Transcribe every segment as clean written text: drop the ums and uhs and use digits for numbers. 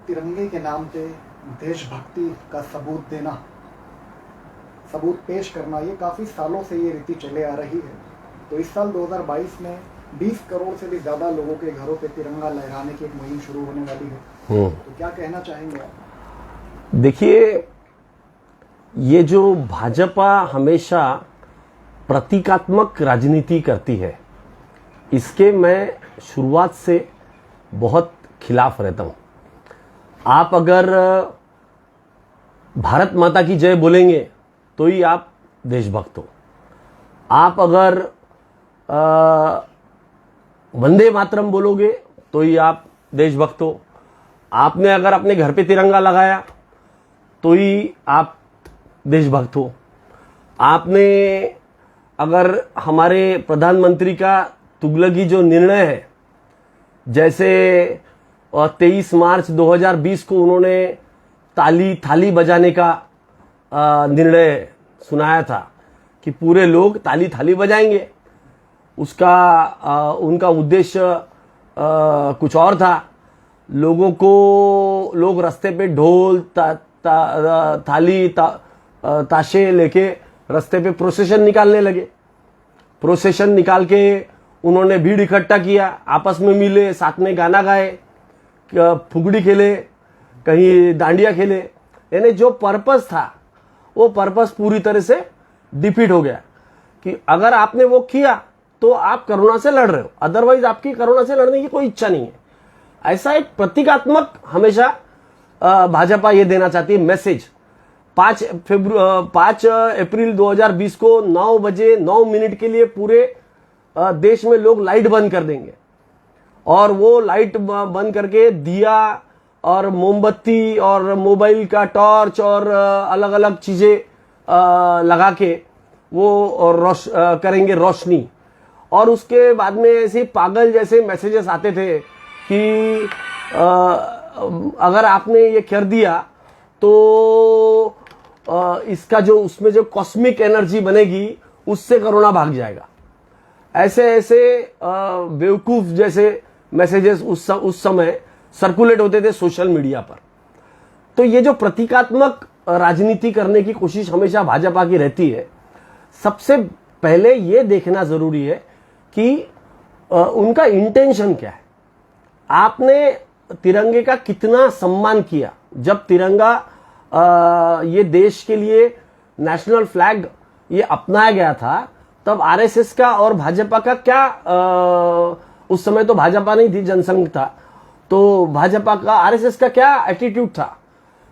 तिरंगे के नाम पे देशभक्ति का सबूत देना, सबूत पेश करना, ये काफ़ी सालों से ये रीति चले आ रही है। तो इस साल 2022 में 20 करोड़ से भी ज़्यादा लोगों के घरों पे तिरंगा लहराने की एक मुहिम शुरू होने वाली है। तो क्या कहना चाहेंगे आप? देखिए, ये जो भाजपा हमेशा प्रतीकात्मक राजनीति करती है, इसके मैं शुरुआत से बहुत खिलाफ रहता हूं। आप अगर भारत माता की जय बोलेंगे तो ही आप देशभक्त हो। आप अगर वंदे मातरम बोलोगे तो ही आप देशभक्त हो। आपने अगर अपने घर पे तिरंगा लगाया तो ही आप देशभक्त हो। आपने अगर हमारे प्रधानमंत्री का तुगलकी जो निर्णय है, जैसे 23 मार्च 2020 को उन्होंने थाली बजाने का निर्णय सुनाया था कि पूरे लोग थाली बजाएंगे, उसका उनका उद्देश्य कुछ और था। लोग रास्ते पे ढोल थाली ताशे लेके रास्ते पे प्रोसेशन निकालने लगे। प्रोसेशन निकाल के उन्होंने भीड़ इकट्ठा किया, आपस में मिले, साथ में गाना गाए, फुगड़ी खेले, कहीं डांडिया खेले। यानी जो पर्पस था वो पर्पस पूरी तरह से डिफीट हो गया कि अगर आपने वो किया तो आप कोरोना से लड़ रहे हो, अदरवाइज आपकी कोरोना से लड़ने की कोई इच्छा नहीं है। ऐसा एक प्रतीकात्मक हमेशा भाजपा ये देना चाहती है मैसेज। 5 अप्रैल 2020 को 9 बजे 9 मिनट के लिए पूरे देश में लोग लाइट बंद कर देंगे, और वो लाइट बंद करके दिया और मोमबत्ती और मोबाइल का टॉर्च और अलग अलग चीजें लगा के वो करेंगे रोशनी। और उसके बाद में ऐसे पागल जैसे मैसेजेस आते थे कि अगर आपने ये कर दिया तो इसका जो उसमें जो कॉस्मिक एनर्जी बनेगी उससे कोरोना भाग जाएगा। ऐसे बेवकूफ जैसे मैसेजेस उस समय सर्कुलेट होते थे सोशल मीडिया पर। तो ये जो प्रतीकात्मक राजनीति करने की कोशिश हमेशा भाजपा की रहती है, सबसे पहले ये देखना जरूरी है कि उनका इंटेंशन क्या है। आपने तिरंगे का कितना सम्मान किया? जब तिरंगा ये देश के लिए नेशनल फ्लैग ये अपनाया गया था, तब आरएसएस का और भाजपा का क्या उस समय तो भाजपा नहीं थी, जनसंघ था, तो भाजपा का आरएसएस का क्या एटीट्यूड था?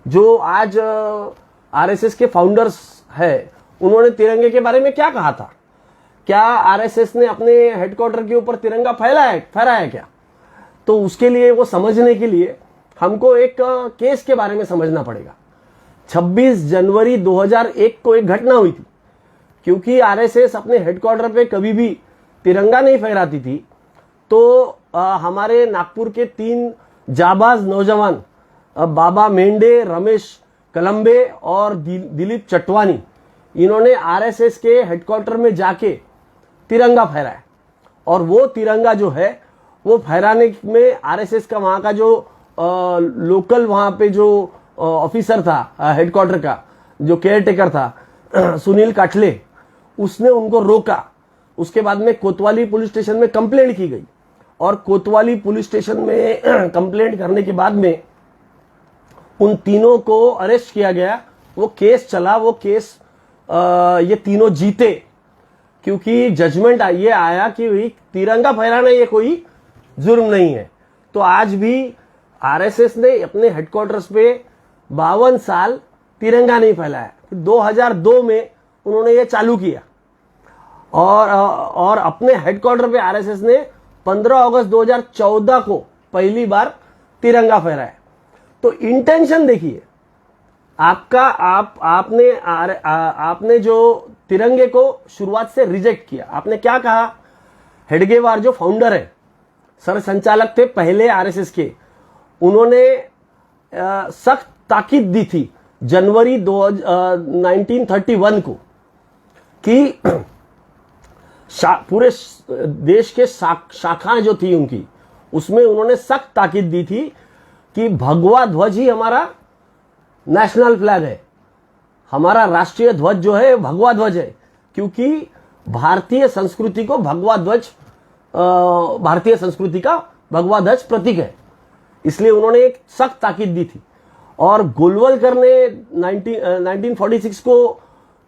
जो आज आरएसएस के फाउंडर्स है, उन्होंने तिरंगे के बारे में क्या कहा था? क्या आरएसएस ने अपने हेडक्वार्टर के ऊपर तिरंगा फहराया क्या? तो उसके लिए वो समझने के लिए हमको एक केस के बारे में समझना पड़ेगा। 26 जनवरी 2001 को एक घटना हुई थी। क्योंकि आरएसएस अपने हेडक्वार्टर पे कभी भी तिरंगा नहीं फहराती थी, तो हमारे नागपुर के 3 जाबाज नौजवान बाबा मेंढे, रमेश कलंबे और दिलीप चटवानी, इन्होंने आरएसएस के हेडक्वार्टर में जाके तिरंगा फहराया। और वो तिरंगा जो है वो फहराने में आरएसएस का वहां का जो लोकल वहां पे जो ऑफिसर था हेडक्वार्टर का, जो केयर टेकर था सुनील काठले, उसने उनको रोका। उसके बाद में कोतवाली पुलिस स्टेशन में कंप्लेंट की गई, और कोतवाली पुलिस स्टेशन में कंप्लेंट करने के बाद में उन तीनों को अरेस्ट किया गया। वो केस चला, वो केस ये तीनों जीते, क्योंकि जजमेंट ये आया कि तिरंगा फहराना ये कोई जुर्म नहीं है। तो आज भी आरएसएस ने अपने हेडक्वार्टर्स पे 52 साल तिरंगा नहीं फैलाया। 2002 में उन्होंने ये चालू किया, और अपने हेडक्वार्टर पे आरएसएस ने 15 अगस्त 2014 को पहली बार तिरंगा फहराया। तो इंटेंशन देखिए आपका, आपने जो तिरंगे को शुरुआत से रिजेक्ट किया। आपने क्या कहा? हेडगेवार जो फाउंडर है, सर संचालक थे पहले आरएसएस के, उन्होंने सख्त ताकीद दी थी जनवरी 1931 को कि पूरे देश के शाखाएं जो थी उनकी, उसमें उन्होंने सख्त ताकीद दी थी कि भगवा ध्वज ही हमारा नेशनल फ्लैग है, हमारा राष्ट्रीय ध्वज जो है भगवा ध्वज है, क्योंकि भारतीय संस्कृति को भगवा ध्वज भारतीय संस्कृति का भगवा ध्वज प्रतीक है। इसलिए उन्होंने एक सख्त ताकीद दी थी। और गोलवलकर ने 1946 को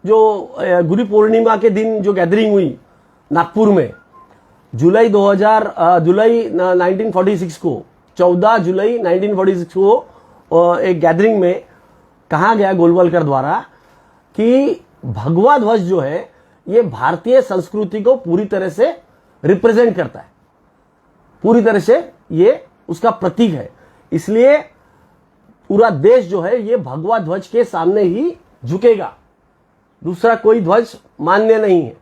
जो गुरु पूर्णिमा के दिन जो गैदरिंग हुई नागपुर में, जुलाई 1946 को 14 जुलाई 1946 को एक गैदरिंग में कहा गया गोलवलकर द्वारा कि भगवा ध्वज जो है ये भारतीय संस्कृति को पूरी तरह से रिप्रेजेंट करता है, पूरी तरह से ये उसका प्रतीक है। इसलिए पूरा देश जो है ये भगवा ध्वज के सामने ही झुकेगा, दूसरा कोई ध्वज मान्य नहीं है।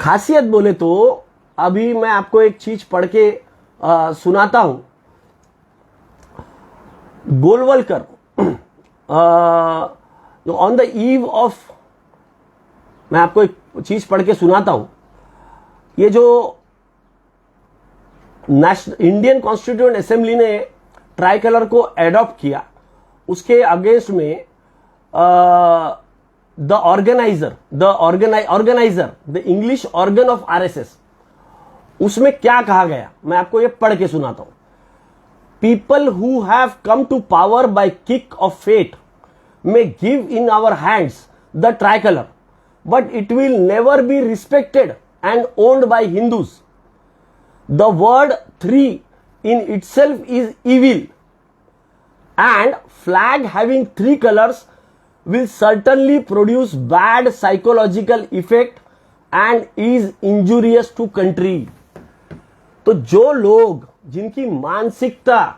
खासियत बोले तो अभी मैं आपको एक चीज पढ़ के सुनाता हूं। Golwalkar on the eve of, मैं आपको एक चीज पढ़ के सुनाता हूं। ये जो इंडियन कॉन्स्टिट्यूएंट असेंबली ने ट्राई कलर को एडॉप्ट किया, उसके अगेंस्ट में the organiser the English organ of RSS, उसमें क्या कहा गया मैं आपको ये पढ़ के सुनाता हूं। People who have come to power by kick of fate may give in our hands the tricolor, but it will never be respected and owned by Hindus. The word three in itself is evil, and flag having three colors will certainly produce bad psychological effect and is injurious to country. तो जो लोग जिनकी मानसिकता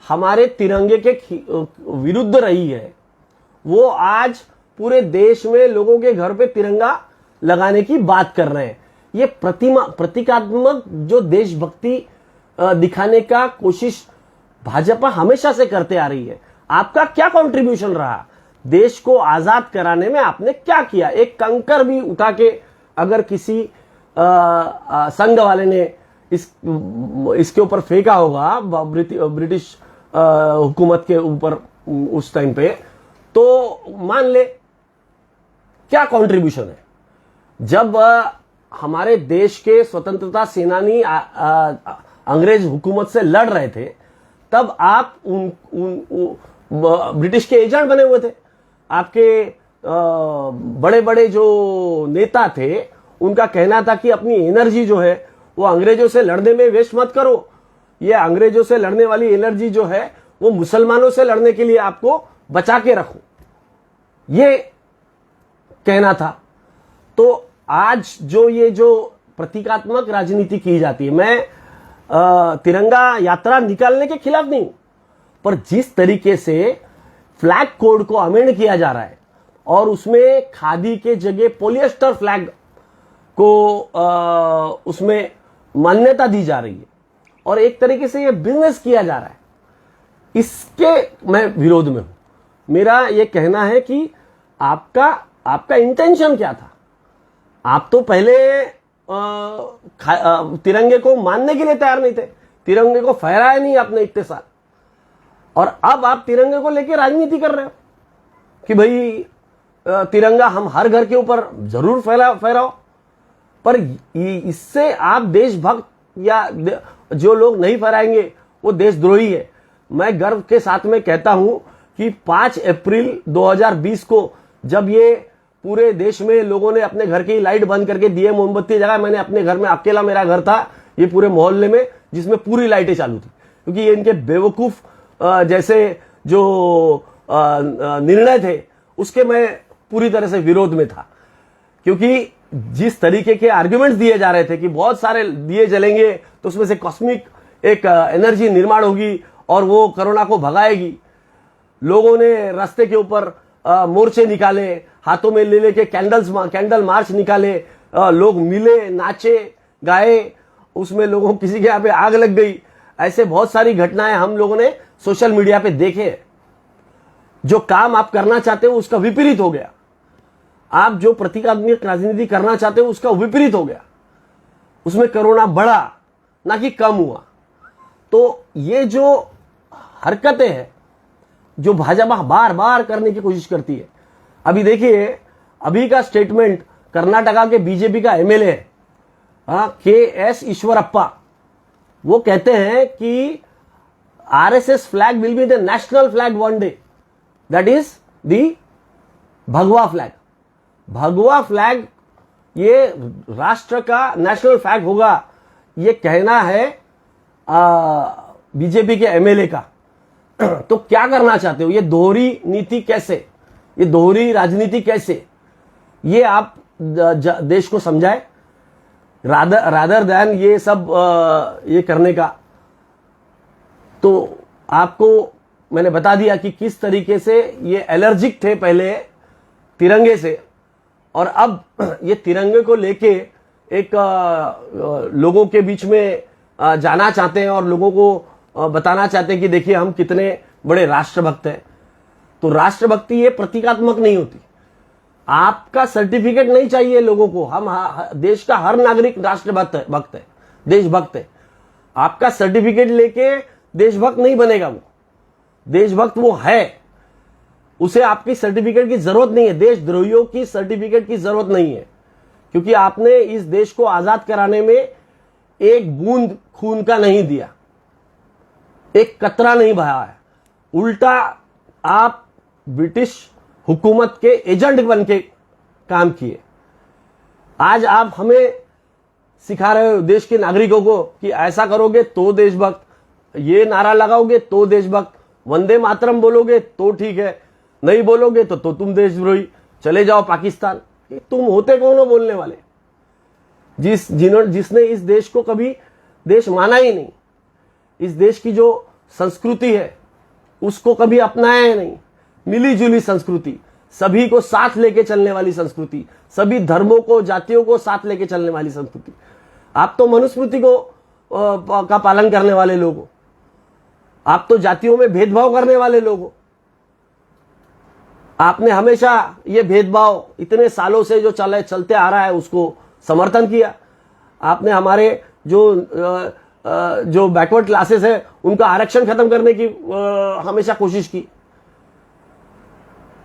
हमारे तिरंगे के विरुद्ध रही है, वो आज पूरे देश में लोगों के घर पे तिरंगा लगाने की बात कर रहे हैं। ये प्रतीकात्मक जो देशभक्ति दिखाने का कोशिश भाजपा हमेशा से करते आ रही है। आपका क्या कंट्रीब्यूशन रहा देश को आजाद कराने में? आपने क्या किया? एक कंकर भी उठा के अगर किसी संघ वाले ने इसके ऊपर फेंका होगा ब्रिटिश हुकूमत के ऊपर उस टाइम पे, तो मान ले क्या कंट्रीब्यूशन है। जब हमारे देश के स्वतंत्रता सेनानी अंग्रेज हुकूमत से लड़ रहे थे, तब आप ब्रिटिश के एजेंट बने हुए थे। आपके बड़े बड़े जो नेता थे, उनका कहना था कि अपनी एनर्जी जो है वो अंग्रेजों से लड़ने में वेस्ट मत करो। ये अंग्रेजों से लड़ने वाली एनर्जी जो है वो मुसलमानों से लड़ने के लिए आपको बचा के रखो, ये कहना था। तो आज ये जो प्रतीकात्मक राजनीति की जाती है, मैं तिरंगा यात्रा निकालने के खिलाफ नहीं हूं, पर जिस तरीके से फ्लैग कोड को अमेंड किया जा रहा है और उसमें खादी के जगह पॉलिएस्टर फ्लैग को उसमें मान्यता दी जा रही है और एक तरीके से ये बिजनेस किया जा रहा है, इसके मैं विरोध में हूं। मेरा ये कहना है कि आपका इंटेंशन क्या था? आप तो पहले तिरंगे को मानने के लिए तैयार नहीं थे, तिरंगे को फहराया नहीं आपने इतने साल, और अब आप तिरंगे को लेकर राजनीति कर रहे हो कि भाई तिरंगा हम हर घर के ऊपर जरूर फहराओ। पर इससे आप देशभक्त या जो लोग नहीं फहराएंगे वो देशद्रोही है। मैं गर्व के साथ में कहता हूं कि 5 अप्रैल 2020 को जब ये पूरे देश में लोगों ने अपने घर की लाइट बंद करके दिए मोमबत्ती जला, मैंने अपने घर में, अकेला मेरा घर था ये पूरे मोहल्ले में, जिसमें पूरी लाइटें चालू थी, क्योंकि ये इनके बेवकूफ जैसे जो निर्णय थे उसके मैं पूरी तरह से विरोध में था। क्योंकि जिस तरीके के आर्ग्यूमेंट्स दिए जा रहे थे कि बहुत सारे दिए जलेंगे तो उसमें से कॉस्मिक एक एनर्जी निर्माण होगी और वो कोरोना को भगाएगी। लोगों ने रास्ते के ऊपर मोर्चे निकाले, हाथों में ले लेके कैंडल मार्च निकाले, लोग मिले, नाचे गाए, उसमें लोगों किसी के यहाँ पे आग लग गई। ऐसे बहुत सारी घटनाएं हम लोगों ने सोशल मीडिया पे देखे। जो काम आप करना चाहते हो उसका विपरीत हो गया, आप जो प्रतीकात्मक राजनीति करना चाहते हो उसका विपरीत हो गया, उसमें कोरोना बढ़ा ना कि कम हुआ। तो ये जो हरकतें हैं जो भाजपा बार बार करने की कोशिश करती है। अभी देखिए, अभी का स्टेटमेंट कर्नाटका के बीजेपी का एमएलए है, के.एस. ईश्वरप्पा, वो कहते हैं कि RSS flag will be the national flag one day, that is the भगवा फ्लैग। भगवा फ्लैग ये राष्ट्र का नेशनल फ्लैग होगा, ये कहना है बीजेपी के एमएलए का। तो क्या करना चाहते हो? ये दोहरी नीति कैसे, ये दोहरी राजनीति कैसे, ये आप देश को समझाए रादर देन ये सब ये करने का। तो आपको मैंने बता दिया कि किस तरीके से ये एलर्जिक थे पहले तिरंगे से, और अब ये तिरंगे को लेके एक लोगों के बीच में जाना चाहते हैं और लोगों को बताना चाहते हैं कि देखिए हम कितने बड़े राष्ट्रभक्त हैं। तो राष्ट्रभक्ति ये प्रतीकात्मक नहीं होती। आपका सर्टिफिकेट नहीं चाहिए लोगों को। हम देश का हर नागरिक राष्ट्रभक्त है, देशभक्त है। आपका सर्टिफिकेट लेके देशभक्त नहीं बनेगा वो। देशभक्त वो है, उसे आपकी सर्टिफिकेट की जरूरत नहीं है। देशद्रोहियों की सर्टिफिकेट की जरूरत नहीं है, क्योंकि आपने इस देश को आजाद कराने में एक बूंद खून का नहीं दिया, एक कतरा नहीं बहाया है। उल्टा आप ब्रिटिश हुकूमत के एजेंट बन के काम किए। आज आप हमें सिखा रहे हो, देश के नागरिकों को, कि ऐसा करोगे तो देशभक्त, ये नारा लगाओगे तो देशभक्त, वंदे मातरम बोलोगे तो ठीक है, नहीं बोलोगे तो तुम देशद्रोही, चले जाओ पाकिस्तान। तुम होते कौन हो बोलने वाले? जिसने इस देश को कभी देश माना ही नहीं, इस देश की जो संस्कृति है उसको कभी अपनाया ही नहीं। मिली जुली संस्कृति, सभी को साथ लेके चलने वाली संस्कृति, सभी धर्मों को, जातियों को साथ लेके चलने वाली संस्कृति। आप तो मनुस्मृति को का पालन करने वाले लोग हो, आप तो जातियों में भेदभाव करने वाले लोग हो। आपने हमेशा ये भेदभाव इतने सालों से जो चलते आ रहा है उसको समर्थन किया। आपने हमारे जो बैकवर्ड क्लासेस है उनका आरक्षण खत्म करने की हमेशा कोशिश की।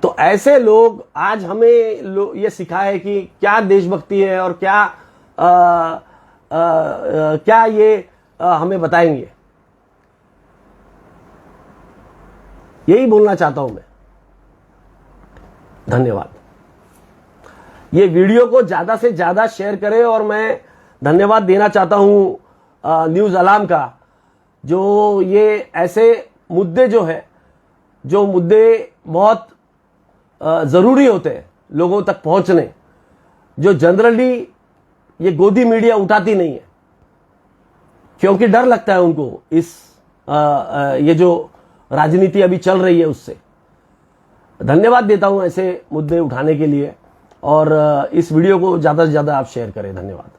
तो ऐसे लोग आज हमें ये सिखाए कि क्या देशभक्ति है और क्या ये हमें बताएंगे। यही बोलना चाहता हूं मैं। धन्यवाद। ये वीडियो को ज्यादा से ज्यादा शेयर करें, और मैं धन्यवाद देना चाहता हूं न्यूज अलार्म का, जो ये ऐसे मुद्दे जो मुद्दे बहुत जरूरी होते हैं लोगों तक पहुंचने, जो जनरली ये गोदी मीडिया उठाती नहीं है, क्योंकि डर लगता है उनको इस ये जो राजनीति अभी चल रही है उससे। धन्यवाद देता हूं ऐसे मुद्दे उठाने के लिए, और इस वीडियो को ज्यादा से ज्यादा आप शेयर करें। धन्यवाद।